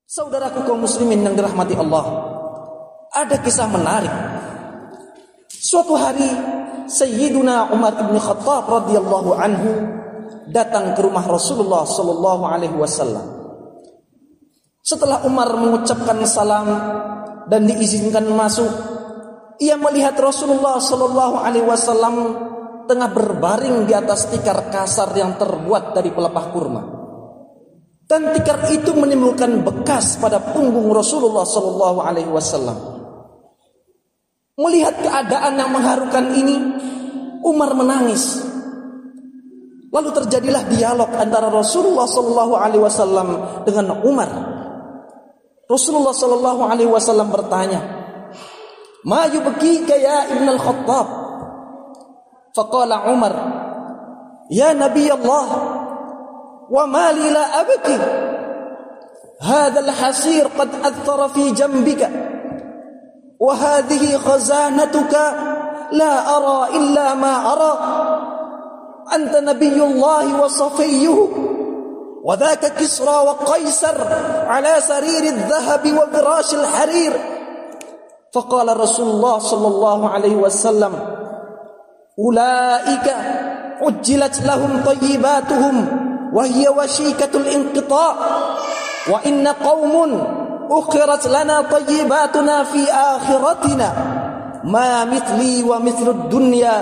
Saudaraku kaum muslimin yang dirahmati Allah, ada kisah menarik. Suatu hari Sayyiduna Umar bin Khattab radhiyallahu anhu datang ke rumah Rasulullah sallallahu alaihi wasallam. Setelah Umar mengucapkan salam dan diizinkan masuk, ia melihat Rasulullah sallallahu alaihi wasallam tengah berbaring di atas tikar kasar yang terbuat dari pelepah kurma. Dan tikar itu menimbulkan bekas pada punggung Rasulullah sallallahu alaihi wasallam. Melihat keadaan yang mengharukan ini, Umar menangis. Lalu terjadilah dialog antara Rasulullah sallallahu alaihi wasallam dengan Umar. Rasulullah sallallahu alaihi wasallam bertanya, "Ma yubkika ya Ibn al-Khattab?" Faqala Umar, "Ya Nabi Allah, wa ma li la abki? Hadha al-hasir qad athara fi jambika, wa hadhihi khazanatuka la ara illa ma ara. Anta nabiyullah wa safiyyuhu, wa dhaka Kisra wa Qaisar ala sarir adh-dhahab wa firash al-harir." Faqala Rasulullah sallallahu alaihi wasallam, "Ulaika ujjilat lahum tayyibatuhum وهي وشيكة الانقطاع وإن قوم أخرت لنا طيباتنا في آخرتنا ما مثلي ومثل الدنيا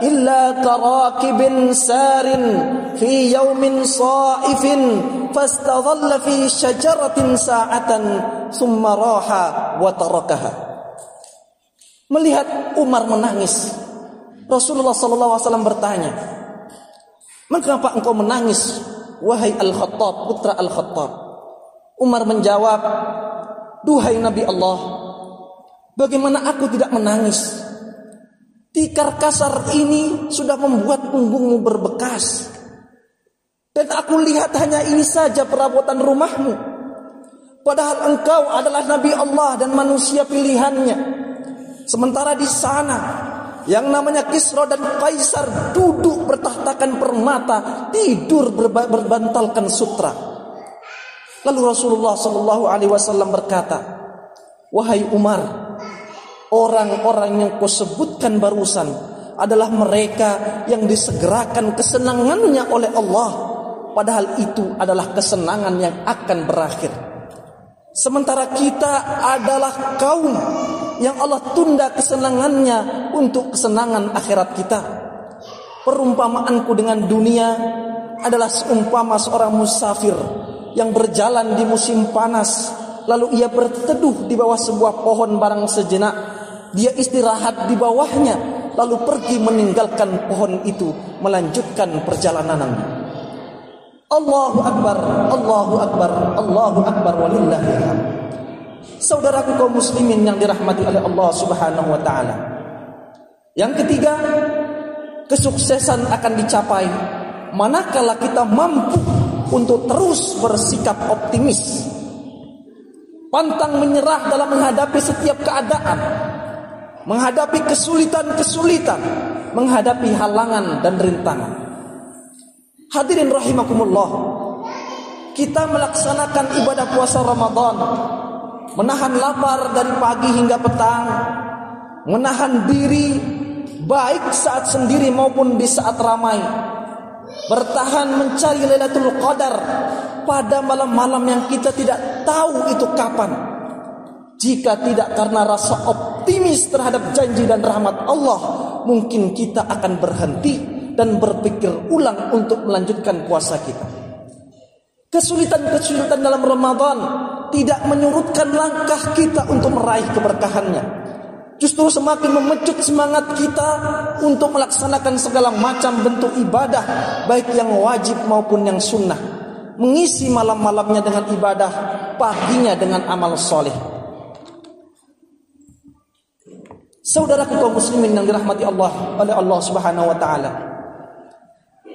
إلا كراكب سار في يوم صائف فاستظل في شجرة ساعة ثم راح وتركها." Melihat Umar menangis, Rasulullah SAW bertanya, "Mengapa engkau menangis, wahai Al-Khattab, putra Al-Khattab?" Umar menjawab, "Duhai Nabi Allah, bagaimana aku tidak menangis? Tikar kasar ini sudah membuat punggungmu berbekas. Dan aku lihat hanya ini saja perabotan rumahmu. Padahal engkau adalah Nabi Allah dan manusia pilihannya. Sementara di sana yang namanya Kisra dan Qaisar duduk bertahtakan permata, tidur berbantalkan sutra." Lalu Rasulullah sallallahu alaihi wasallam berkata, "Wahai Umar, orang-orang yang kau sebutkan barusan adalah mereka yang disegerakan kesenangannya oleh Allah, padahal itu adalah kesenangan yang akan berakhir. Sementara kita adalah kaum yang Allah tunda kesenangannya untuk kesenangan akhirat kita. Perumpamaanku dengan dunia adalah seumpama seorang musafir yang berjalan di musim panas, lalu ia berteduh di bawah sebuah pohon barang sejenak. Dia istirahat di bawahnya, lalu pergi meninggalkan pohon itu, melanjutkan perjalanannya." Allahu Akbar, Allahu Akbar, Allahu Akbar, walillahil hamd. Saudaraku kaum muslimin yang dirahmati oleh Allah Subhanahu wa taala. Yang ketiga, kesuksesan akan dicapai manakala kita mampu untuk terus bersikap optimis, pantang menyerah dalam menghadapi setiap keadaan, menghadapi kesulitan-kesulitan, menghadapi halangan dan rintangan. Hadirin rahimakumullah, kita melaksanakan ibadah puasa Ramadan, menahan lapar dari pagi hingga petang, menahan diri baik saat sendiri maupun di saat ramai, bertahan mencari Lailatul Qadar pada malam-malam yang kita tidak tahu itu kapan. Jika tidak karena rasa optimis terhadap janji dan rahmat Allah, mungkin kita akan berhenti dan berpikir ulang untuk melanjutkan puasa kita. Kesulitan-kesulitan dalam Ramadan tidak menyurutkan langkah kita untuk meraih keberkahannya. Justru semakin memecut semangat kita untuk melaksanakan segala macam bentuk ibadah, baik yang wajib maupun yang sunnah. Mengisi malam-malamnya dengan ibadah, paginya dengan amal soleh. Saudaraku kaum muslimin yang dirahmati Allah oleh Allah Subhanahu wa taala.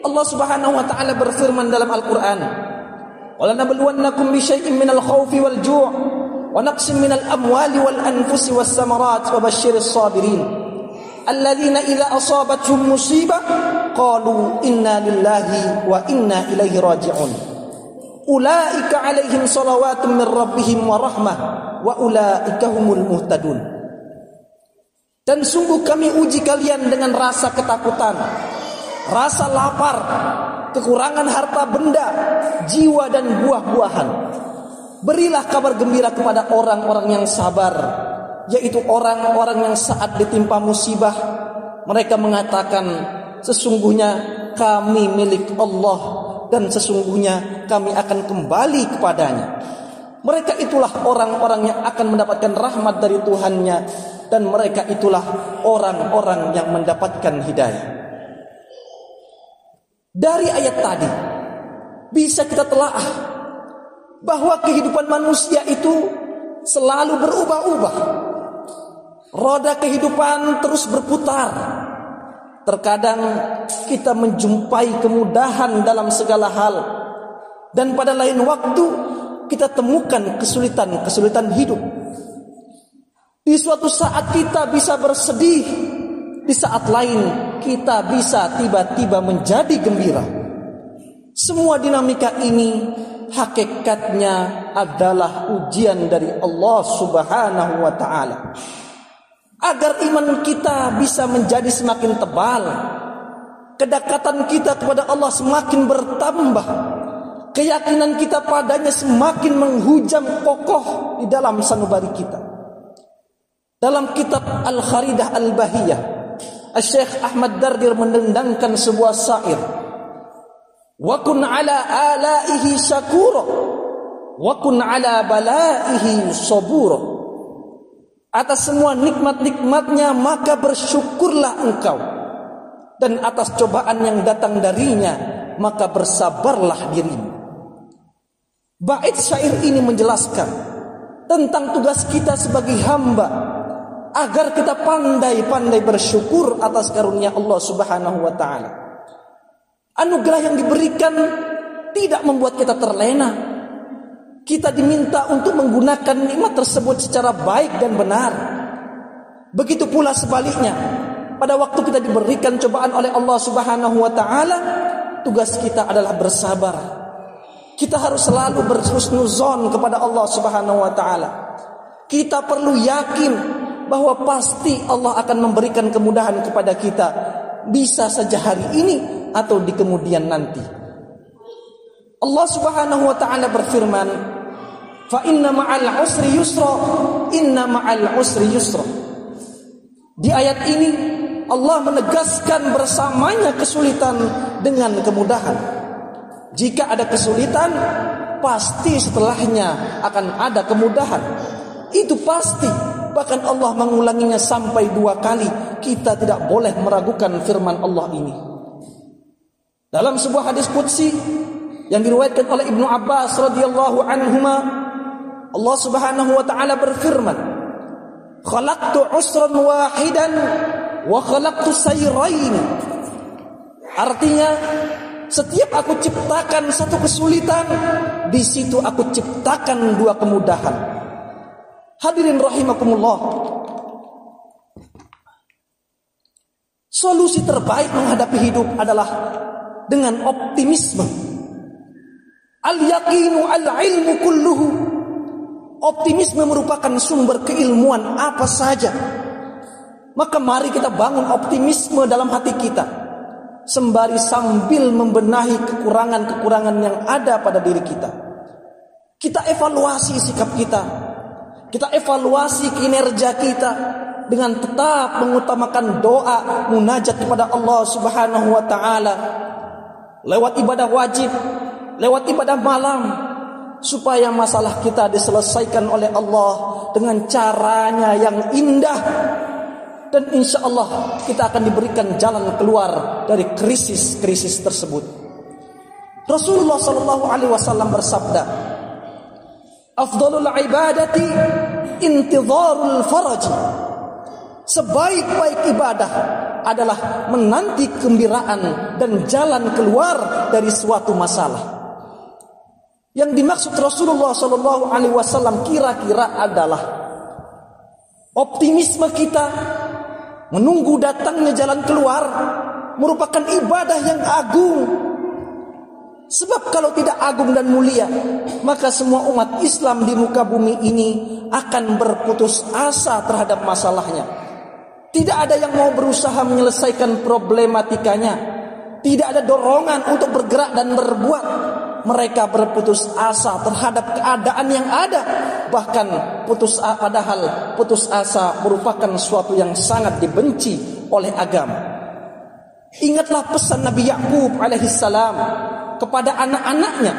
Allah Subhanahu wa taala berfirman dalam Al-Qur'an, "Walanabluwannakum bisyai'in minal khaufi wal ju' wa naqsin minal amwali wal anfusi was samarat wa basyiris sabirin alladzina idza asabatuhum musibah qalu inna lillahi wa inna ilaihi raji'un." ulaika alaihim salawatun min rabbihim wa rahmah wa ulaika humul muhtadun. Dan sungguh kami uji kalian dengan rasa ketakutan, rasa lapar, kekurangan harta benda, jiwa dan buah-buahan. Berilah kabar gembira kepada orang-orang yang sabar, yaitu orang-orang yang saat ditimpa musibah mereka mengatakan, sesungguhnya kami milik Allah dan sesungguhnya kami akan kembali kepadanya. Mereka itulah orang-orang yang akan mendapatkan rahmat dari Tuhannya, dan mereka itulah orang-orang yang mendapatkan hidayah. Dari ayat tadi bisa kita telaah bahwa kehidupan manusia itu selalu berubah-ubah. Roda kehidupan terus berputar. Terkadang kita menjumpai kemudahan dalam segala hal, dan pada lain waktu kita temukan kesulitan-kesulitan hidup. Di suatu saat kita bisa bersedih, di saat lain kita bisa tiba-tiba menjadi gembira. Semua dinamika ini hakikatnya adalah ujian dari Allah Subhanahu wa ta'ala, agar iman kita bisa menjadi semakin tebal, kedekatan kita kepada Allah semakin bertambah, keyakinan kita padanya semakin menghujam kokoh di dalam sanubari kita. Dalam kitab Al-Kharidah Al-Bahiyah, Syekh Ahmad Dardir mendendangkan sebuah syair, wa kun ala alaihi syakura wa kun ala balaihi sabura. Atas semua nikmat-nikmatnya maka bersyukurlah engkau, dan atas cobaan yang datang darinya maka bersabarlah dirimu. Bait syair ini menjelaskan tentang tugas kita sebagai hamba agar kita pandai-pandai bersyukur atas karunia Allah Subhanahu wa ta'ala. Anugerah yang diberikan tidak membuat kita terlena. Kita diminta untuk menggunakan nikmat tersebut secara baik dan benar. Begitu pula sebaliknya, pada waktu kita diberikan cobaan oleh Allah Subhanahu wa ta'ala, tugas kita adalah bersabar. Kita harus selalu berhusnuzon kepada Allah Subhanahu wa ta'ala. Kita perlu yakin bahwa pasti Allah akan memberikan kemudahan kepada kita, bisa saja hari ini atau di kemudian nanti. Allah Subhanahu wa ta'ala berfirman, fa inna ma'al usri yusra, inna ma'al usri yusra. Di ayat ini Allah menegaskan bersamanya kesulitan dengan kemudahan. Jika ada kesulitan, pasti setelahnya akan ada kemudahan. Itu pasti. Bahkan Allah mengulanginya sampai 2 kali. Kita tidak boleh meragukan firman Allah ini. Dalam sebuah hadis qudsi yang diriwayatkan oleh Ibnu Abbas radhiyallahu anhuma, Allah Subhanahu wa ta'ala berfirman, khalaqtu usran wahidan wa khalaqtu sayrain. Artinya, setiap aku ciptakan satu kesulitan, di situ aku ciptakan 2 kemudahan. Hadirin rahimakumullah, solusi terbaik menghadapi hidup adalah dengan optimisme. Al-yaqinu al-ilmu kulluhu. Optimisme merupakan sumber keilmuan apa saja. Maka mari kita bangun optimisme dalam hati kita, sembari sambil membenahi kekurangan-kekurangan yang ada pada diri kita. Kita evaluasi sikap kita. Kita evaluasi kinerja kita dengan tetap mengutamakan doa munajat kepada Allah Subhanahu wa ta'ala lewat ibadah wajib, lewat ibadah malam, supaya masalah kita diselesaikan oleh Allah dengan caranya yang indah, dan insya Allah kita akan diberikan jalan keluar dari krisis-krisis tersebut. Rasulullah sallallahu alaihi wasallam bersabda, afdalul ibadati intidharul faraj. Sebaik-baik ibadah adalah menanti kegembiraan dan jalan keluar dari suatu masalah. Yang dimaksud Rasulullah sallallahu alaihi wasallam kira-kira adalah optimisme kita menunggu datangnya jalan keluar merupakan ibadah yang agung. Sebab kalau tidak agung dan mulia, maka semua umat Islam di muka bumi ini akan berputus asa terhadap masalahnya. Tidak ada yang mau berusaha menyelesaikan problematikanya. Tidak ada dorongan untuk bergerak dan berbuat. Mereka berputus asa terhadap keadaan yang ada. Bahkan padahal putus asa merupakan suatu yang sangat dibenci oleh agama. Ingatlah pesan Nabi Yakub alaihissalam kepada anak-anaknya,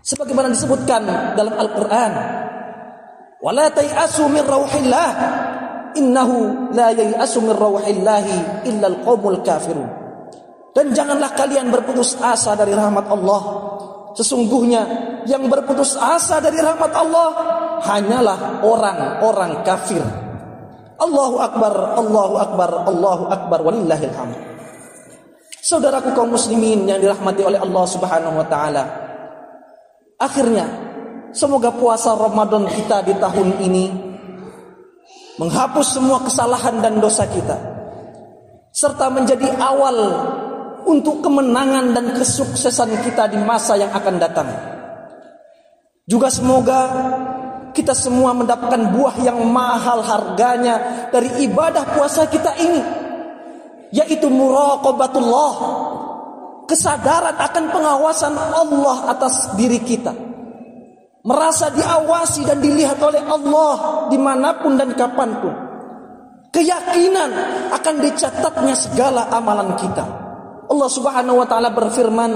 sebagaimana disebutkan dalam Al-Quran, wala tai'asu min rauhillah innahu la yai'asu min rauhillahi illa al-qaumul kafirun. Dan janganlah kalian berputus asa dari rahmat Allah. Sesungguhnya yang berputus asa dari rahmat Allah hanyalah orang-orang kafir. Allahu akbar, Allahu akbar, Allahu akbar, walillahil hamd. Saudaraku kaum muslimin yang dirahmati oleh Allah Subhanahu wa taala. Akhirnya, semoga puasa Ramadan kita di tahun ini menghapus semua kesalahan dan dosa kita, serta menjadi awal untuk kemenangan dan kesuksesan kita di masa yang akan datang. Juga semoga kita semua mendapatkan buah yang mahal harganya dari ibadah puasa kita ini, yaitu muraqabatullah, kesadaran akan pengawasan Allah atas diri kita, merasa diawasi dan dilihat oleh Allah dimanapun dan kapanpun, keyakinan akan dicatatnya segala amalan kita. Allah Subhanahu wa taala berfirman,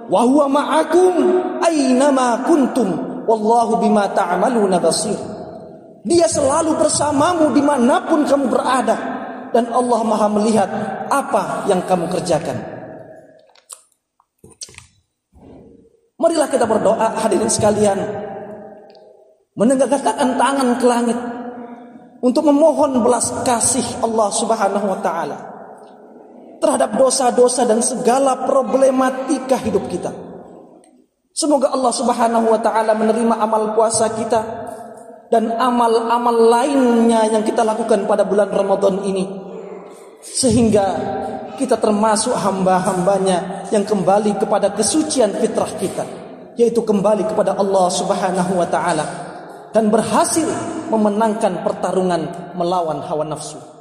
wa huwa ma'akum aynama kuntum wallahu bima ta'maluna basir. Dia selalu bersamamu dimanapun kamu berada, dan Allah Maha melihat apa yang kamu kerjakan. Marilah kita berdoa, hadirin sekalian, menegakkan tangan ke langit untuk memohon belas kasih Allah Subhanahu wa taala terhadap dosa-dosa dan segala problematika hidup kita. Semoga Allah Subhanahu wa taala menerima amal puasa kita dan amal-amal lainnya yang kita lakukan pada bulan Ramadan ini, sehingga kita termasuk hamba-hambanya yang kembali kepada kesucian fitrah kita, yaitu kembali kepada Allah Subhanahu wa taala dan berhasil memenangkan pertarungan melawan hawa nafsu.